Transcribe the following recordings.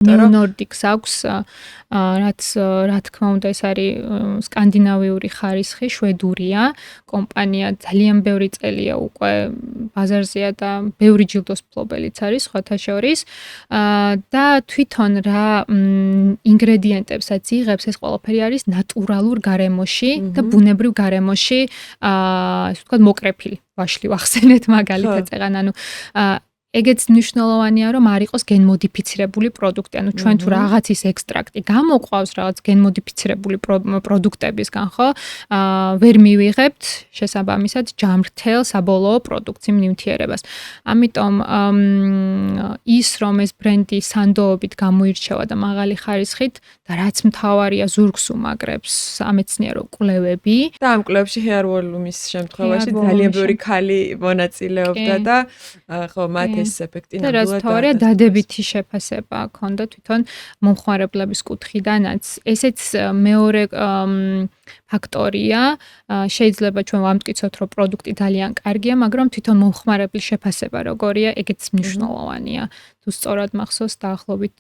Neo Nordics აქვს რაც რა თქმა უნდა ეს არის სკანდინავიური ხარისხი, შვედურია კომპანია, ძალიან ბევრი წელია უკვე ბაზარზეა და ბევრი ჯილდოს მფლობელიც არის სხვათა შორის და თვითონ რა ინგრედიენტებსაც იღებს ეს ყველაფერი არის ნატურალურ გარემოში და ბუნებრივ გარემოში ასე ვთქვათ მოკრეფილი ვაშლი ვახსენეთ მაგალითად წეგან ანუ ეგეც მნიშვნელოვანია რომ არ იყოს გენმოდიფიცირებული პროდუქტი. ანუ ჩვენ თუ რაღაცის ექსტრაქტი გამოყვავს რაღაც გენმოდიფიცირებული პროდუქტებისგან, ხო? ვერ მივიღებთ შესაბამისად ჯამრთელ საბოლოო პროდუქციის ნივთიერებას. ამიტომ ის რომ ეს ბრენდი სანდოობით გამოირჩევა და მაღალი ხარისხით და რაც მთავარია ზურგს უმაგრებს სამეცნიერო კვლევები და ამ კვლევებში ჰეარვოლუმის შემთხვევაში ძალიან ბევრი ქალი მონაწილეობდა და ხო მათ ეს ეფექტი ნამდვილად და რაც თავარია დადებითი შეფასება ჰქონდა თვითონ მომხმარებლების კუთხიდანაც. ესეც მეორე ფაქტორია. შეიძლება ჩვენ ვამტკიცოთ, რომ პროდუქტი ძალიან კარგია, მაგრამ თვითონ მომხმარებლის შეფასება როგორია, ეგეც მნიშვნელოვანია. თუ სწორად მახსოვს, დაახლოებით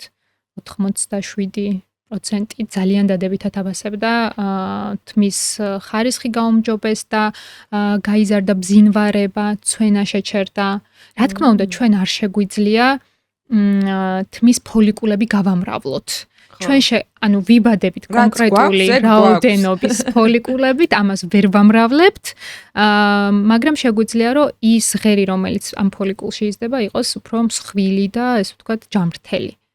87% ძალიან დადებითად აფასებდა თმის ხარისხი გაუმჯობესდა, გაიზარდა ბზინვარება, ცვენა შეჩერდა. რა თქმა უნდა, ჩვენ არ შეგვიძლია თმის ფოლიკულები გავამრავლოთ. ჩვენ ანუ ვიბადებით კონკრეტული რაოდენობის ფოლიკულებით, ამას ვერ ვამრავლებთ, მაგრამ შეგვიძლია, რომ ის ღერი, რომელიც ამ ფოლიკულში იზრდება, იყოს უფრო მსხვილი და ესე ვთქვათ, ჯამრთელი.